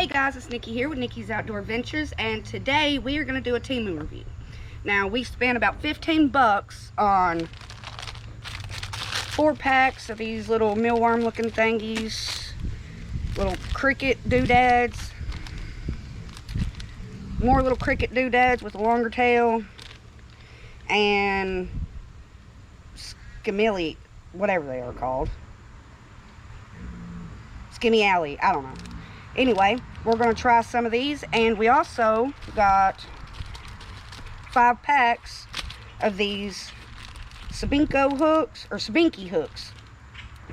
Hey guys, it's Nikki here with Nikki's Outdoor Ventures, and today we are going to do a Temu review. Now, we spent about 15 bucks on 4 packs of these little mealworm looking thingies, little cricket doodads, more little cricket doodads with a longer tail, and skimmy, whatever they are called. Skimmy alley, I don't know. Anyway, we're going to try some of these, and we also got 5 packs of these Sabinco hooks, or Sabinky hooks.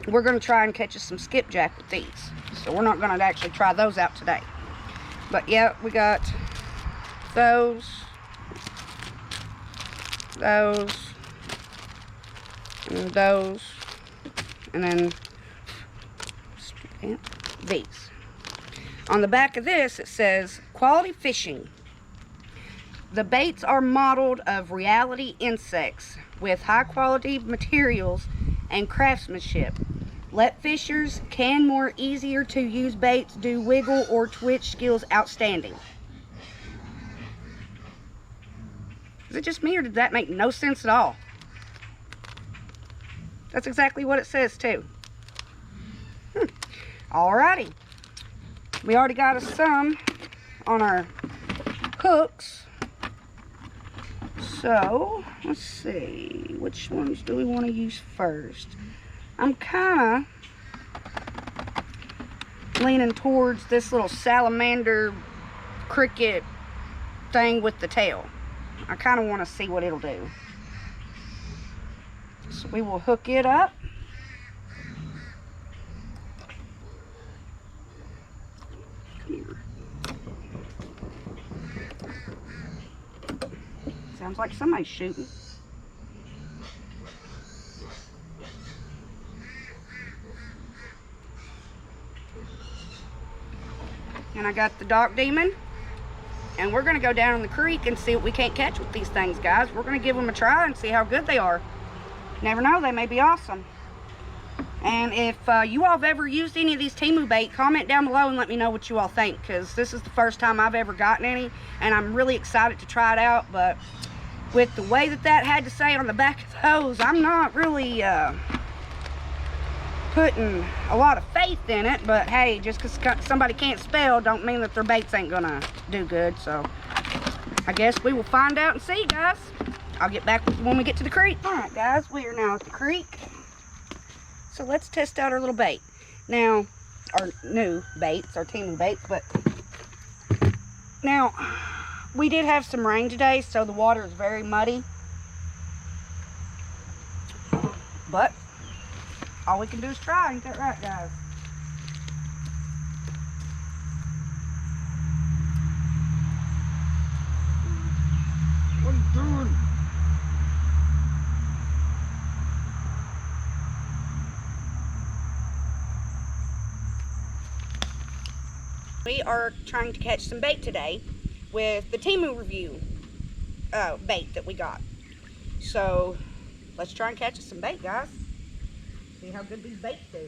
We're going to try and catch us some skipjack with these. So we're not going to actually try those out today. But yeah, we got those, and those, and then these. On the back of this, it says, quality fishing. The baits are modeled of reality insects with high quality materials and craftsmanship. Let fishers can more easier to use baits do wiggle or twitch skills outstanding. Is it just me, or did that make no sense at all? That's exactly what it says too. Alrighty. We already got us some on our hooks. So, let's see. Which ones do we want to use first? I'm kind of leaning towards this little salamander cricket thing with the tail. I kind of want to see what it'll do. So we will hook it up. Sounds like somebody's shooting. And I got the Dock Demon. And we're going to go down in the creek and see what we can't catch with these things, guys. We're going to give them a try and see how good they are. Never know, they may be awesome. And if you all have ever used any of these Temu bait, comment down below and let me know what you all think, because this is the first time I've ever gotten any, and I'm really excited to try it out. But with the way that had to say on the back of those, I'm not really putting a lot of faith in it. But hey, just because somebody can't spell don't mean that their baits ain't gonna do good. So I guess we will find out and see, guys. I'll get back when we get to the creek. All right, guys, we are now at the creek. So let's test out our little bait. Now, our new baits, our Temu baits, but now we did have some rain today, so the water is very muddy. But all we can do is try. Ain't that right, guys? What are you doing? We are trying to catch some bait today with the Temu review bait that we got. So let's try and catch us some bait, guys. See how good these baits do.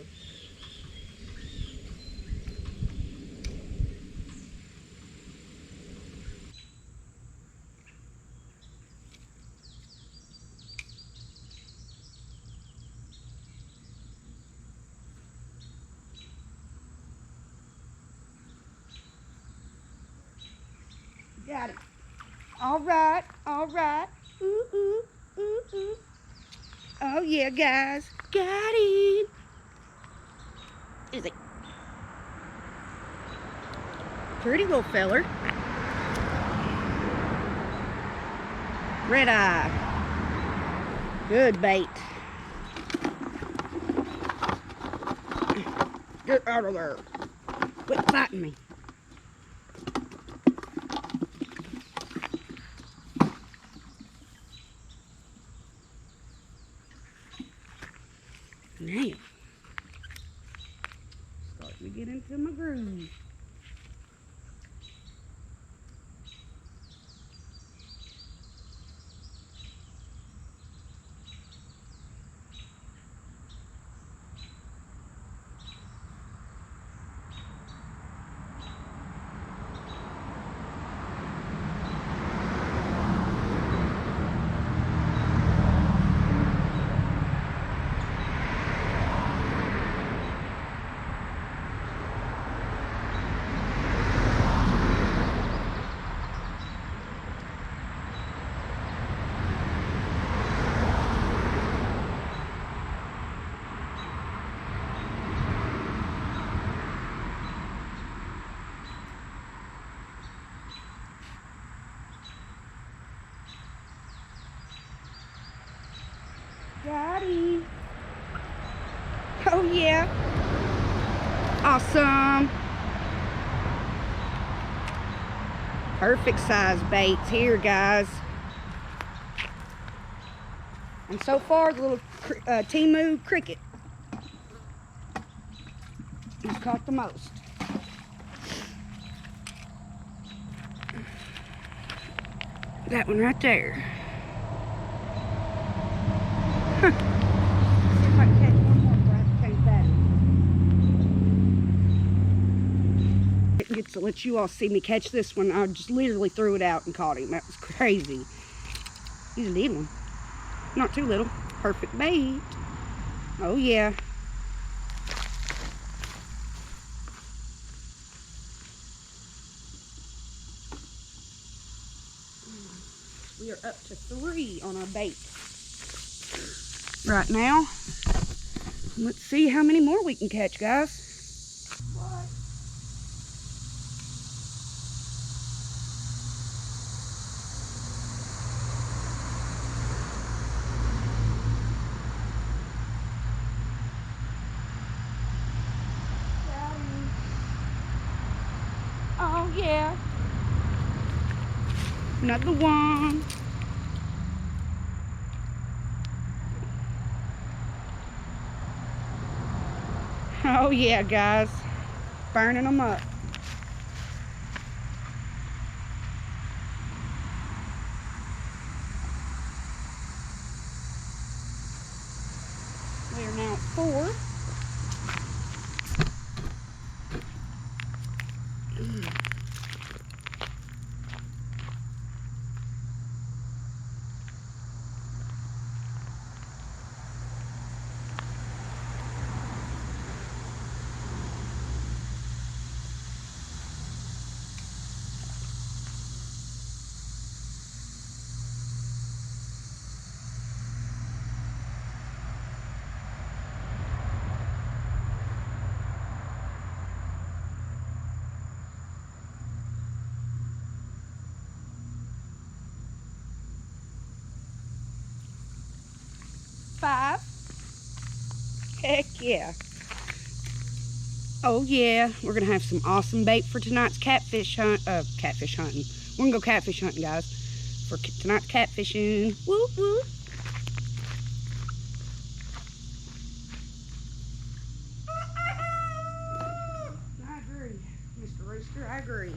Got it. All right, all right. Ooh, ooh, ooh, ooh. Oh yeah, guys. Got him. Is it? Pretty little feller. Red eye. Good bait. Get out of there. Quit fighting me. Now, starting to get into my groove. Awesome. Perfect size baits here, guys. And so far, the little Temu cricket has caught the most. That one right there. Huh. See if I can catch one more before I have to change batteries. Get to let you all see me catch this one. I just literally threw it out and caught him. That was crazy. He's a little one. Not too little. Perfect bait. Oh yeah. We are up to 3 on our bait right now. Let's see how many more we can catch, guys. Oh yeah. Another one. Oh yeah, guys. Burning them up. We are now at 4. Five. Heck yeah. Oh yeah, we're gonna have some awesome bait for tonight's catfish hunting. We're gonna go catfish hunting, guys, for tonight's catfishing. Whoop whoop. I agree, Mr. Rooster, I agree.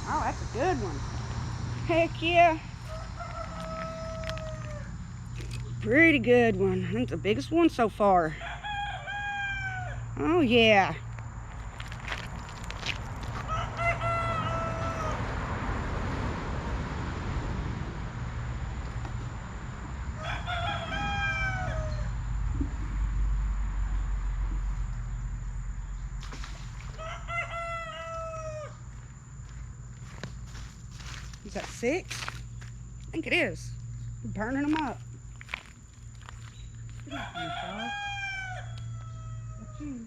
Oh, that's a good one. Heck yeah. Pretty good one. I think the biggest one so far. Oh yeah. Is that 6? I think it is. We're burning them up. Get off me, dog. That's you.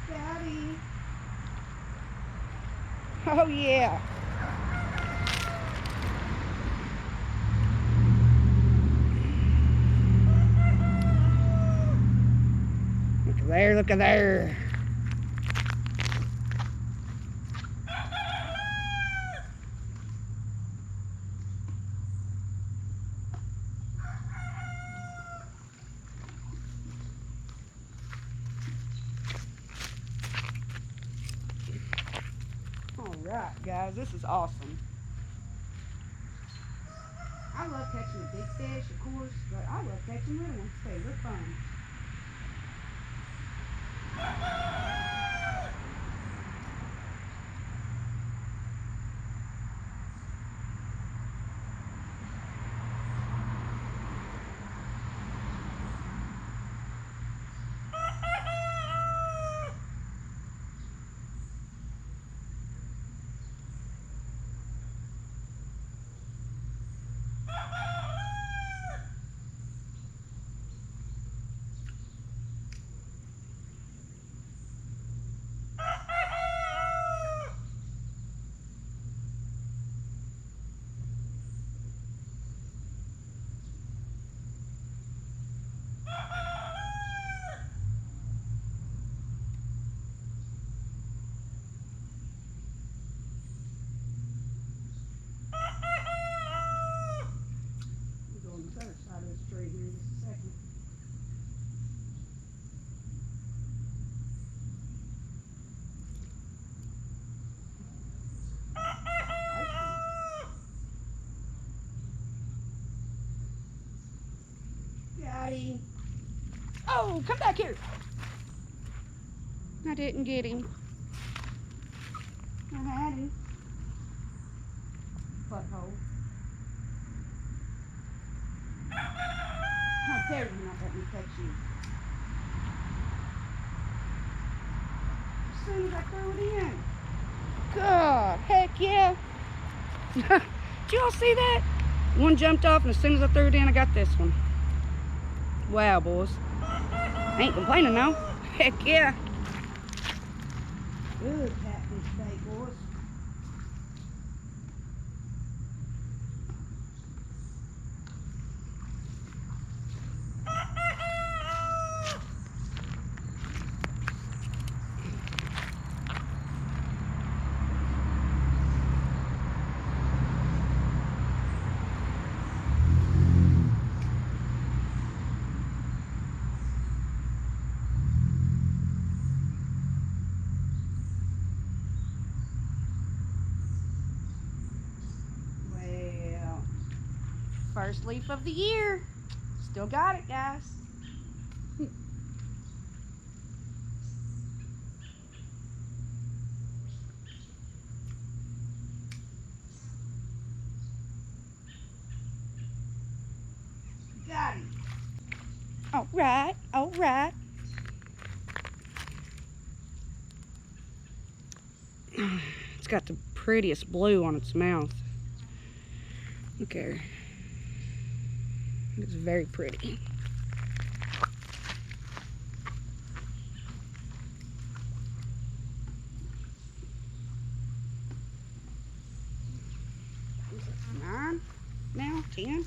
Daddy. Oh yeah. Look at there, look at there. Alright, guys, this is awesome. I love catching a big fish, of course, but I love catching little ones too. They're fun. Oh, come back here. I didn't get him. I had him. Butthole. How dare you not let me catch you? As soon as I throw it in. God, heck yeah. Did y'all see that? One jumped off, and as soon as I threw it in, I got this one. Wow, boys. Ain't complaining now. Heck yeah. Good catfish bait, boys. First leaf of the year. Still got it, guys. Got him. All right, all right. It's got the prettiest blue on its mouth. Look at her. It's very pretty. Is it 9 now? 10?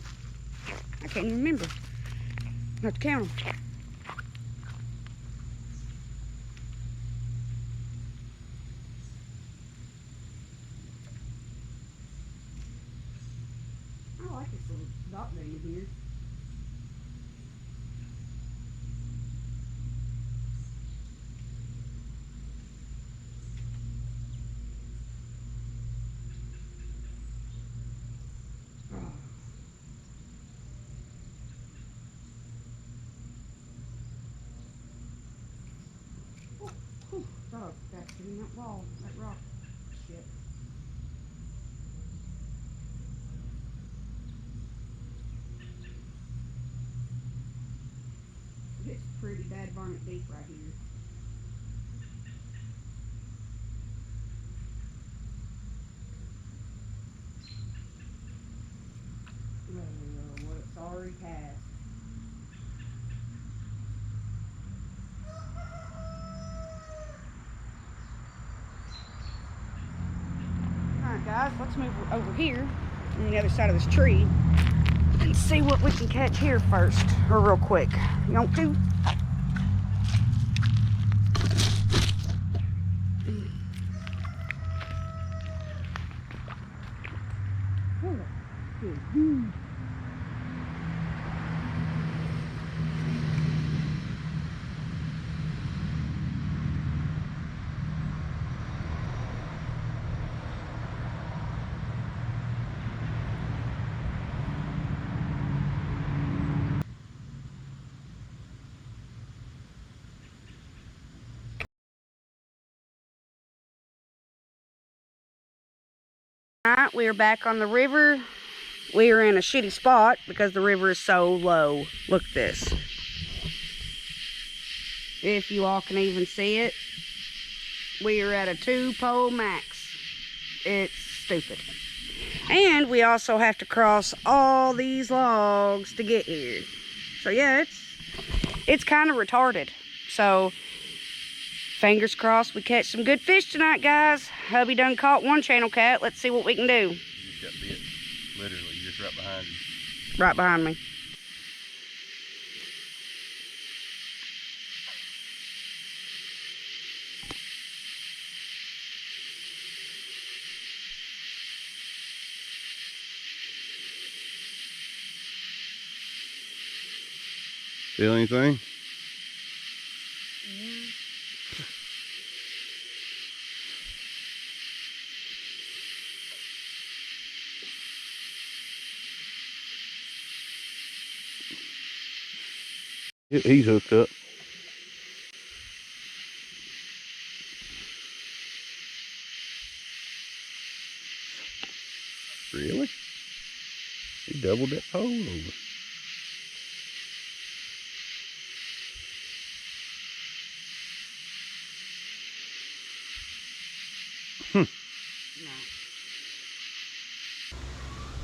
I can't even remember. I have to count them. I like this little dot thing in here. Oh, that's in that wall, that rock. Shit. It's pretty bad varmint deep right here. Oh, what a sorry cast. Guys, let's move over here on the other side of this tree and see what we can catch here first, or real quick. You want to? Alright, we are back on the river. We are in a shitty spot because the river is so low. Look at this. If you all can even see it, we are at a 2-pole max. It's stupid. And we also have to cross all these logs to get here. So yeah, it's kind of retarded. So fingers crossed we catch some good fish tonight, guys. Hubby done caught one channel cat. Let's see what we can do. You just got bit, literally, just right behind you. Right behind me. Feel anything? He's hooked up. Really? He doubled that pole over.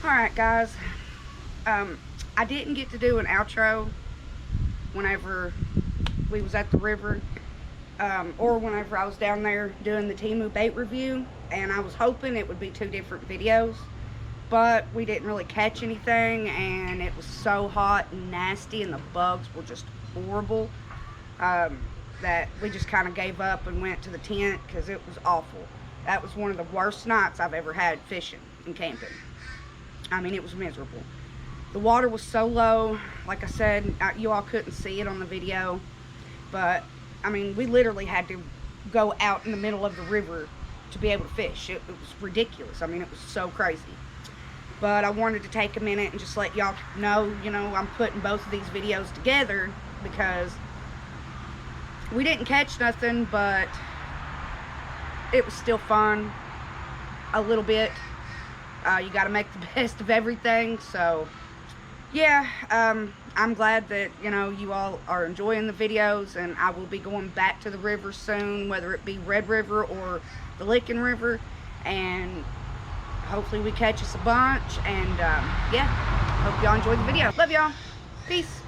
Alright guys, I didn't get to do an outro whenever we was at the river, or whenever I was down there doing the Temu bait review, and I was hoping it would be 2 different videos, but we didn't really catch anything, and it was so hot and nasty, and the bugs were just horrible, that we just kind of gave up and went to the tent because it was awful. That was one of the worst nights I've ever had fishing and camping. I mean, it was miserable. The water was so low, like I said, you all couldn't see it on the video, but I mean, we literally had to go out in the middle of the river to be able to fish. It was ridiculous. I mean, it was so crazy. But I wanted to take a minute and just let y'all know, you know, I'm putting both of these videos together because we didn't catch nothing, but it was still fun a little bit. You got to make the best of everything. So yeah, I'm glad that, you know, you all are enjoying the videos, and I will be going back to the river soon, whether it be Red River or the Lickin River, and hopefully we catch us a bunch. And yeah, hope y'all enjoyed the video. Love y'all. Peace.